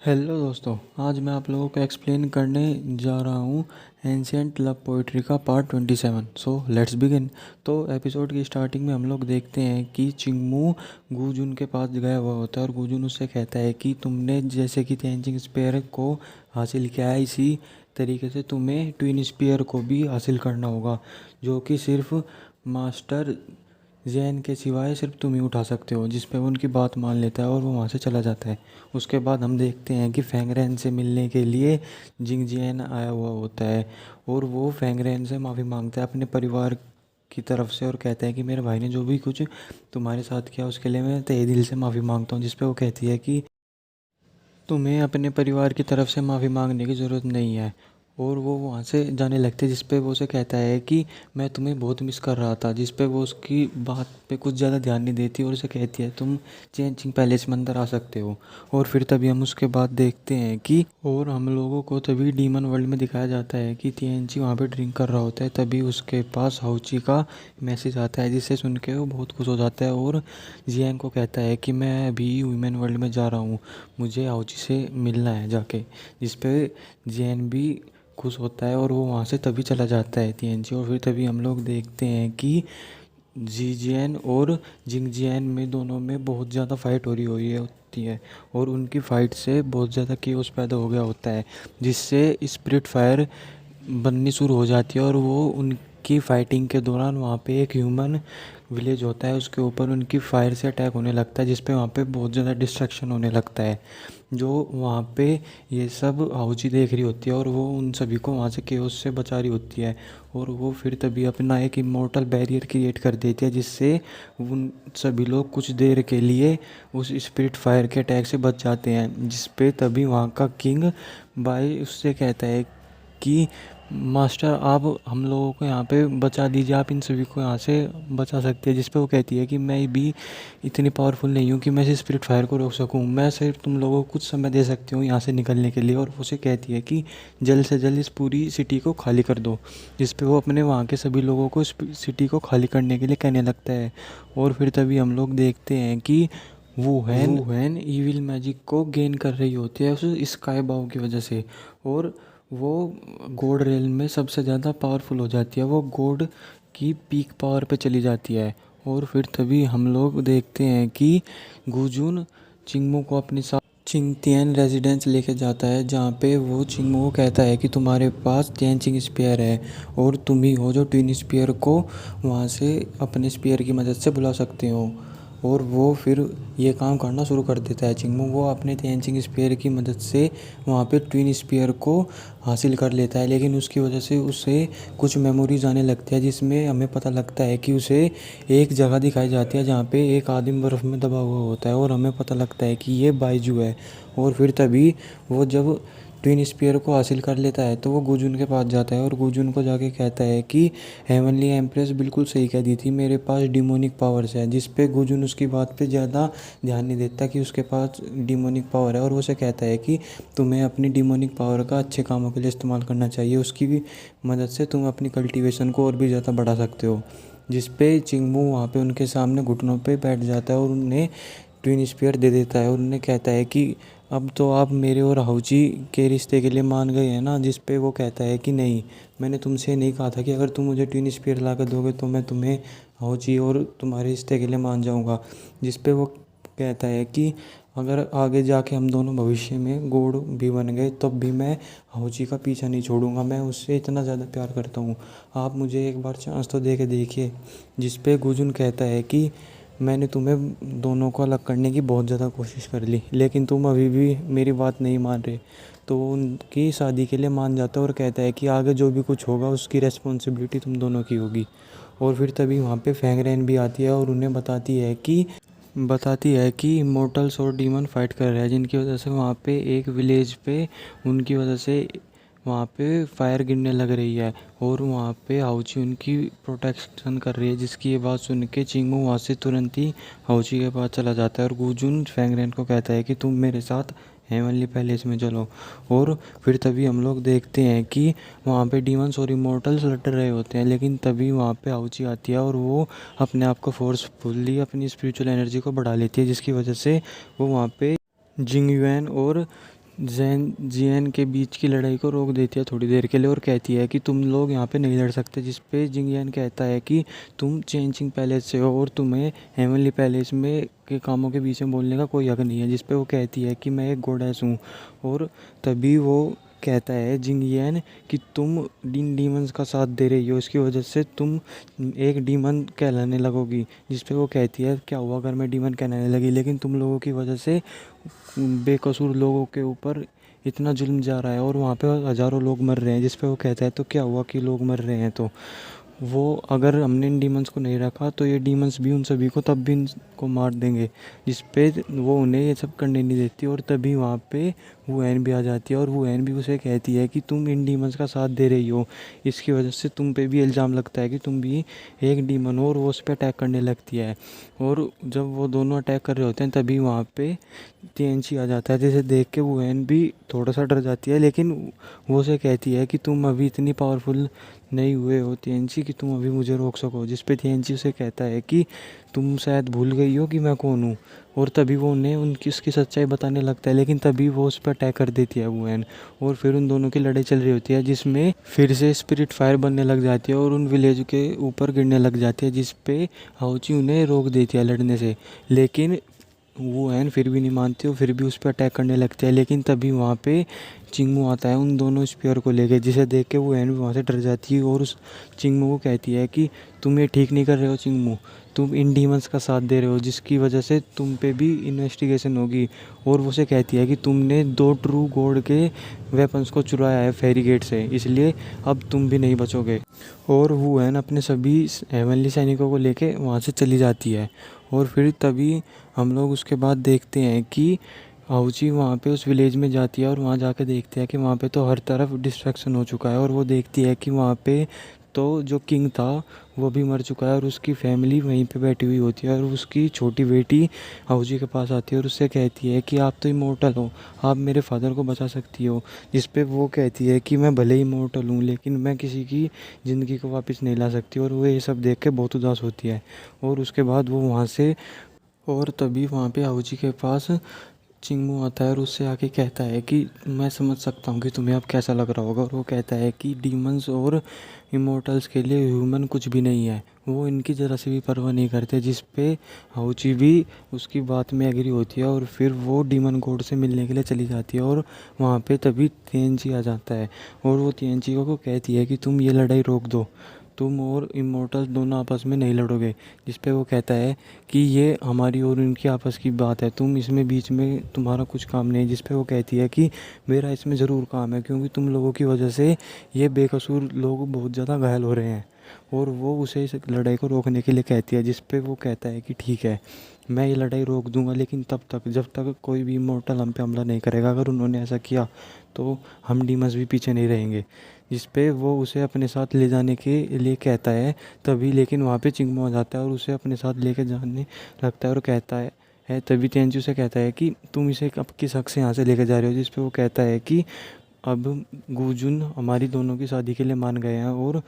Hello दोस्तों, आज मैं आप लोगों को एक्सप्लेन करने जा रहा हूँ एंशियंट लव पोइट्री का पार्ट 27। So let's begin. तो एपिसोड की स्टार्टिंग में हम लोग देखते हैं कि चिंगमू गूजुन के पास गया हुआ होता है और गूजुन उससे कहता है कि तुमने जैसे कि तेंजिंग स्पेयर को हासिल किया है, इसी तरीके से तुम्हें ट्विन स्पेयर को भी हासिल करना होगा, जो कि सिर्फ मास्टर जैन के सिवाय सिर्फ तुम ही उठा सकते हो। जिस पे वो उनकी बात मान लेता है और वो वहाँ से चला जाता है। उसके बाद हम देखते हैं कि फेंगरेन से मिलने के लिए जिंग जियान आया हुआ होता है और वो फेंगरेन से माफ़ी मांगता है अपने परिवार की तरफ से और कहता है कि मेरे भाई ने जो भी कुछ तुम्हारे साथ किया उसके लिए मैं तहे दिल से माफ़ी मांगता हूँ। जिस पे वो कहती है कि तुम्हें अपने परिवार की तरफ से माफ़ी मांगने की ज़रूरत नहीं है। और वो वहाँ से जाने लगते, जिस पे वो उसे कहता है कि मैं तुम्हें बहुत मिस कर रहा था। जिस पे वो उसकी बात पे कुछ ज़्यादा ध्यान नहीं देती और उसे कहती है तुम चेंजिंग पैलेस में अंदर आ सकते हो। और फिर तभी हम उसके बाद देखते हैं कि और हम लोगों को तभी डीमन वर्ल्ड में दिखाया जाता है कि तिएनची वहाँ पे ड्रिंक कर रहा होता है। तभी उसके पास हाउची का मैसेज आता है, जिसे सुन के वो बहुत खुश हो जाता है और जियांग को कहता है कि मैं अभी ह्यूमन वर्ल्ड में जा रहा हूँ, मुझे हाउची से मिलना है जाके। जिस पे जियान भी खुश होता है और वो वहाँ से तभी चला जाता है तिएनची। और फिर तभी हम लोग देखते हैं कि जीजियन और जिंगजियन में दोनों में बहुत ज़्यादा फाइट हो रही होती है और उनकी फाइट से बहुत ज़्यादा केओस पैदा हो गया होता है, जिससे स्पिरिट फायर बननी शुरू हो जाती है। और वो उनकी फाइटिंग के दौरान वहाँ पे एक ह्यूमन विलेज होता है, उसके ऊपर उनकी फायर से अटैक होने लगता है, जिस पे वहाँ पे बहुत ज़्यादा डिस्ट्रक्शन होने लगता है। जो वहाँ पे ये सब हाउजी देख रही होती है और वो उन सभी को वहाँ से केओस से बचा रही होती है। और वो फिर तभी अपना एक इमोर्टल बैरियर क्रिएट कर देती है, जिससे उन सभी लोग कुछ देर के लिए उस स्पिरिट फायर के अटैक से बच जाते हैं। जिस पे तभी वहाँ का किंग बाई उससे कहता है कि मास्टर आप हम लोगों को यहाँ पे बचा दीजिए, आप इन सभी को यहाँ से बचा सकते हैं। जिस पे वो कहती है कि मैं भी इतनी पावरफुल नहीं हूँ कि मैं इस स्पिरिट फायर को रोक सकूँ, मैं सिर्फ तुम लोगों को कुछ समय दे सकती हूँ यहाँ से निकलने के लिए। और उसे कहती है कि जल्द से जल्द इस पूरी सिटी को खाली कर दो। जिस पे वो अपने वहाँ के सभी लोगों को इस सिटी को खाली करने के लिए कहने लगता है। और फिर तभी हम लोग देखते हैं कि वुहेन ईविल मैजिक को गेन कर रही होती है उस स्काई बाउ की वजह से। और वो गॉड रेल में सबसे ज़्यादा पावरफुल हो जाती है, वो गॉड की पीक पावर पे चली जाती है। और फिर तभी हम लोग देखते हैं कि गुजुन चिंगमू को अपने साथ चिंगतियन रेजिडेंस लेके जाता है, जहाँ पे वो चिंगमू को कहता है कि तुम्हारे पास तिएनचिंग स्पेयर है और तुम ही हो जो ट्विन स्पेयर को वहाँ से अपने स्पेयर की मदद से बुला सकते हो। और वो फिर ये काम करना शुरू कर देता है। चिंगमू वो अपने तेंचिंग स्पेयर की मदद से वहाँ पे ट्विन स्पेयर को हासिल कर लेता है, लेकिन उसकी वजह से उसे कुछ मेमोरीज आने लगती है, जिसमें हमें पता लगता है कि उसे एक जगह दिखाई जाती है जहाँ पे एक आदमी बर्फ़ में दबा हुआ होता है और हमें पता लगता है कि ये बाइजू है। और फिर तभी वो जब ट्विन स्पीयर को हासिल कर लेता है तो वो गुजुन के पास जाता है और गुजुन को जाके कहता है कि हेवनली एम्प्रेस बिल्कुल सही कह दी थी, मेरे पास डिमोनिक पावर्स है। जिस पे गुजुन उसकी बात पे ज़्यादा ध्यान नहीं देता कि उसके पास डिमोनिक पावर है और वो उसे कहता है कि तुम्हें अपनी डिमोनिक पावर का अच्छे कामों के लिए इस्तेमाल करना चाहिए, उसकी भी मदद से तुम अपनी कल्टीवेशन को और भी ज़्यादा बढ़ा सकते हो। जिस पे चिंगमू वहाँ पे उनके सामने घुटनों पे बैठ जाता है और उन्हें ट्विन स्पीयर दे देता है और उन्हें कहता है कि अब तो आप मेरे और हाउची के रिश्ते के लिए मान गए हैं ना। जिस पे वो कहता है कि नहीं, मैंने तुमसे नहीं कहा था कि अगर तुम मुझे ट्विन स्पीयर ला कर दोगे तो मैं तुम्हें हाउची और तुम्हारे रिश्ते के लिए मान जाऊंगा। जिस पे वो कहता है कि अगर आगे जाके हम दोनों भविष्य में गॉड भी बन गए तब भी मैं हाउची का पीछा नहीं छोड़ूंगा, मैं उससे इतना ज़्यादा प्यार करता हूँ, आप मुझे एक बार चांस तो दे के देखिए। जिस पे गुजुन कहता है कि मैंने तुम्हें दोनों को अलग करने की बहुत ज़्यादा कोशिश कर ली, लेकिन तुम अभी भी मेरी बात नहीं मान रहे। तो उनकी शादी के लिए मान जाता है और कहता है कि आगे जो भी कुछ होगा उसकी रिस्पॉन्सिबिलिटी तुम दोनों की होगी। और फिर तभी वहाँ पे फेंगरेन भी आती है और उन्हें बताती है कि इमोर्टल्स और डीमन फाइट कर रहे हैं, जिनकी वजह से वहाँ पे एक विलेज पे उनकी वजह से वहाँ पे फायर गिरने लग रही है और वहाँ पे हाउची उनकी प्रोटेक्शन कर रही है। जिसकी ये बात सुन के चिंगमू वहाँ से तुरंत ही हाउची के पास चला जाता है और गुजुन फेंगरेन को कहता है कि तुम मेरे साथ हेवनली पैलेस में चलो। और फिर तभी हम लोग देखते हैं कि वहाँ पे डीमंस और इमोर्टल्स लड़ रहे होते हैं, लेकिन तभी वहाँ पे हाउची आती है और वो अपने आप को फोर्सफुली अपनी स्पिरिचुअल एनर्जी को बढ़ा लेती है, जिसकी वजह से वो वहाँ पे जिंग युएन और जैन जियन के बीच की लड़ाई को रोक देती है थोड़ी देर के लिए और कहती है कि तुम लोग यहाँ पे नहीं लड़ सकते, जिस पे जिंगयान कहता है कि तुम चेंजिंग पैलेस से हो और तुम्हें हेवनली पैलेस में के कामों के बीच में बोलने का कोई हक नहीं है, जिस पे वो कहती है कि मैं एक गॉडेस हूँ। और तभी वो कहता है जिंगयान कि तुम इन डीमंस का साथ दे रही हो, इसकी वजह से तुम एक डीमन कहलाने लगोगी। जिस पे वो कहती है क्या हुआ अगर मैं डीमन कहलाने लगी, लेकिन तुम लोगों की वजह से बेकसूर लोगों के ऊपर इतना जुल्म जा रहा है और वहाँ पे हज़ारों लोग मर रहे हैं। जिस पे वो कहता है तो क्या हुआ कि लोग मर रहे हैं, तो वो अगर हमने इन डीमंस को नहीं रखा तो ये डीमंस भी उन सभी को तब भी इनको मार देंगे। जिस पे वो उन्हें ये सब करने नहीं देती और तभी वहाँ पे वुएन भी आ जाती है और वुएन भी उसे कहती है कि तुम इन डीमंस का साथ दे रही हो, इसकी वजह से तुम पे भी इल्ज़ाम लगता है कि तुम भी एक डीमन हो, और वो उस पर अटैक करने लगती है। और जब वो दोनों अटैक कर रहे होते हैं तभी वहाँ पे तिएनची आ जाता है, जिसे देख के वुएन भी थोड़ा सा डर जाती है, लेकिन वो उसे कहती है कि तुम अभी इतनी पावरफुल नहीं हुए हो तिएनची कि तुम अभी मुझे रोक सको। जिस पे तिएनची उसे कहता है कि तुम शायद भूल गई हो कि मैं कौन हूँ। और तभी वो उन्हें उनकी उसकी सच्चाई बताने लगता है, लेकिन तभी वो उस पर अटैक कर देती है वुएन। और फिर उन दोनों की लड़ाई चल रही होती है, जिसमें फिर से स्पिरिट फायर बनने लग जाती है और उन विलेज के ऊपर गिरने लग जाती है, जिस पे हाउची उन्हें रोक देती है लड़ने से। लेकिन वुएन फिर भी नहीं मानती और फिर भी उस पर अटैक करने लगती है। लेकिन तभी वहाँ पे चिंगमू आता है उन दोनों स्पीयर को लेके, जिसे देख के वुएन भी वहाँ से डर जाती है और उस चिंगमू को कहती है कि तुम ये ठीक नहीं कर रहे हो चिंगमू, तुम इन डीमंस का साथ दे रहे हो, जिसकी वजह से तुम पे भी इन्वेस्टिगेशन होगी। और वो उसे कहती है कि तुमने 2 ट्रू गॉड के वेपन्स को चुराया है फेरी गेट से, इसलिए अब तुम भी नहीं बचोगे। और वुएन अपने सभी हेवनली सैनिकों को लेके वहाँ से चली जाती है। और फिर तभी हम लोग उसके बाद देखते हैं कि हाउची वहाँ पे उस विलेज में जाती है और वहाँ जाके देखते हैं कि वहाँ पे तो हर तरफ डिस्ट्रैक्शन हो चुका है। और वो देखती है कि वहाँ पे तो जो किंग था वो भी मर चुका है और उसकी फैमिली वहीं पे बैठी हुई होती है। और उसकी छोटी बेटी हाउजी के पास आती है और उससे कहती है कि आप तो इमोर्टल हो, आप मेरे फादर को बचा सकती हो। जिस पे वो कहती है कि मैं भले ही इमोर्टल हूँ लेकिन मैं किसी की ज़िंदगी को वापस नहीं ला सकती। और वो ये सब देख के बहुत उदास होती है। और उसके बाद वो वहाँ से और तभी वहाँ पे हाउजी के पास चिंगमू आता है और उससे आके कहता है कि मैं समझ सकता हूँ कि तुम्हें अब कैसा लग रहा होगा। और वो कहता है कि डीमंस और इमोर्टल्स के लिए ह्यूमन कुछ भी नहीं है, वो इनकी ज़रा सी भी परवाह नहीं करते। जिस पे हाउची भी उसकी बात में एग्री होती है और फिर वो डीमन गॉड से मिलने के लिए चली जाती है। और वहाँ पे तभी तिएनची आ जाता है और वो तिएनची को कहती है कि तुम ये लड़ाई रोक दो, तुम और इमोर्टल्स दोनों आपस में नहीं लड़ोगे। जिस पे वो कहता है कि ये हमारी और इनकी आपस की बात है, तुम इसमें बीच में तुम्हारा कुछ काम नहीं। जिस पे वो कहती है कि मेरा इसमें ज़रूर काम है, क्योंकि तुम लोगों की वजह से ये बेकसूर लोग बहुत ज़्यादा घायल हो रहे हैं। और वो उसे इस लड़ाई को रोकने के लिए कहती है। जिस पे वो कहता है कि ठीक है मैं ये लड़ाई रोक दूंगा, लेकिन तब तक जब तक कोई भी इमोर्टल हम पे हमला नहीं करेगा। अगर उन्होंने ऐसा किया तो हम डीमंस भी पीछे नहीं रहेंगे। जिस पे वो उसे अपने साथ ले जाने के लिए कहता है तभी, लेकिन वहाँ पे चिंगमो आ जाता है और उसे अपने साथ लेके जाने लगता है और कहता है तभी तेंजू से कहता है कि तुम इसे अब किस हक से यहाँ से लेके जा रहे हो। जिस पे वो कहता है कि अब गुजुन हमारी दोनों की शादी के लिए मान गए हैं और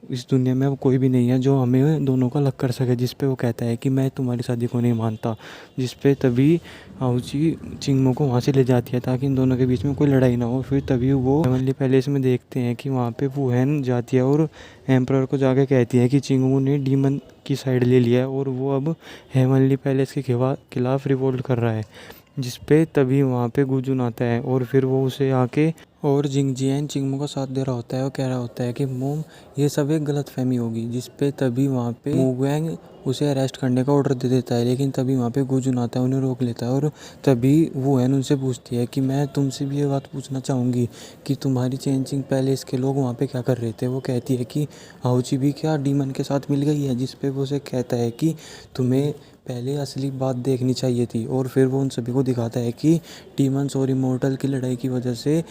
इस दुनिया में अब कोई भी नहीं है जो हमें दोनों को अलग कर सके। जिस पे वो कहता है कि मैं तुम्हारी शादी को नहीं मानता। जिस पे तभी हाउची चिंगमो को वहाँ से ले जाती है ताकि इन दोनों के बीच में कोई लड़ाई ना हो। फिर तभी वो हेवनली पैलेस में देखते हैं कि वहाँ पे वुहेन जाती है और एम्परर को जाके कहती है कि चिंगमो ने डीमन की साइड ले लिया है और वो अब हेवनली पैलेस के खिलाफ रिवोल्ट कर रहा है। जिस पे तभी वहाँ पे गुजुन आता है और फिर वो उसे आके और जिंगजियान चिंगमो का साथ दे रहा होता है और कह रहा होता है कि मोम ये सब एक गलतफहमी होगी। जिस पे तभी वहाँ पे मुगवैंग उसे अरेस्ट करने का ऑर्डर दे देता है, लेकिन तभी वहाँ पे गुजुन आता है, उन्हें रोक लेता है। और तभी वुहेन उनसे पूछती है कि मैं तुमसे भी ये बात पूछना चाहूँगी कि तुम्हारी चेंजिंग पैलेस के लोग वहाँ पे क्या कर रहे थे। वो कहती है कि हाउची भी क्या डीमन के साथ मिल गई है। जिस पे वो उसे कहता है कि तुम्हें पहले असली बात देखनी चाहिए थी। और फिर वो उन सभी को दिखाता है कि डीमंस और इमोर्टल की लड़ाई की वजह से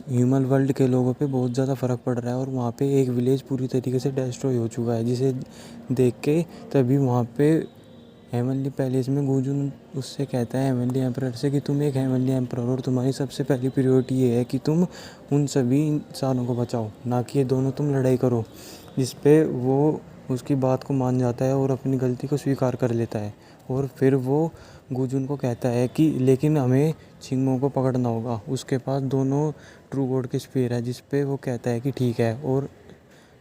ह्यूमन वर्ल्ड के लोगों पे बहुत ज़्यादा फ़र्क पड़ रहा है और वहाँ पे एक विलेज पूरी तरीके से डिस्ट्रॉय हो चुका है। जिसे देख के तभी वहाँ पे हेवनली पैलेस में गुजुन उससे कहता है हेवनली एम्परर से कि तुम एक हेवनली एम्परर और तुम्हारी सबसे पहली प्रायोरिटी ये है कि तुम उन सभी इंसानों को बचाओ, ना कि ये दोनों तुम लड़ाई करो। जिस पे वो उसकी बात को मान जाता है और अपनी गलती को स्वीकार कर लेता है। और फिर वो गुजुन को कहता है कि लेकिन हमें चिंगमू को पकड़ना होगा। उसके पास दोनों ट्रू गॉड के स्पीयर है, जिस पे वो कहता है कि ठीक है। और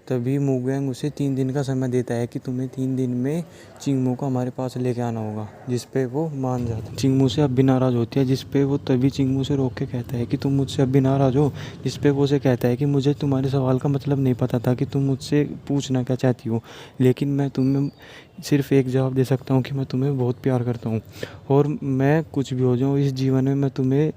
तभी मुगेंग उसे 3 दिन का समय देता है कि तुम्हें 3 दिन में चिंगमू को हमारे पास लेके आना होगा, जिस पे वो मान जाता है। चिंगमू से अब भी नाराज़ होती है, जिस पे वो तभी चिंगमू से रोक के कहता है कि तुम मुझसे अब भी नाराज़ हो। जिस पे वो उसे कहता है कि मुझे तुम्हारे सवाल का मतलब नहीं पता था कि तुम मुझसे पूछना क्या चाहती हो, लेकिन मैं तुम्हें सिर्फ एक जवाब दे सकता हूँ कि मैं तुम्हें बहुत प्यार करता हूँ और मैं कुछ भी हो जाऊँ इस जीवन में मैं तुम्हें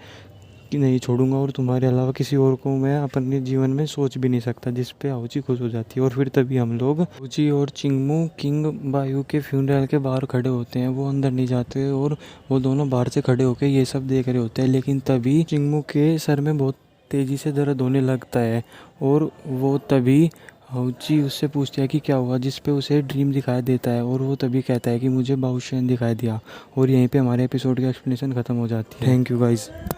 कि नहीं छोड़ूंगा और तुम्हारे अलावा किसी और को मैं अपने जीवन में सोच भी नहीं सकता। जिस पे आउची खुश हो जाती है और फिर तभी हम लोग आउची और चिंगमू किंग बायू के फ्यूनरल के बाहर खड़े होते हैं। वो अंदर नहीं जाते और वो दोनों बाहर से खड़े होकर ये सब देख रहे होते हैं। लेकिन तभी चिंगमू के सर में बहुत तेज़ी से दर्द होने लगता है और वो तभी हाउची उससे पूछती है कि क्या हुआ, जिस पे उसे ड्रीम दिखाई देता है और वो तभी कहता है कि मुझे बाउशेन दिखाई दिया। और यहीं पे हमारे एपिसोड की एक्सप्लेनेशन ख़त्म हो जाती है। Thank you guys.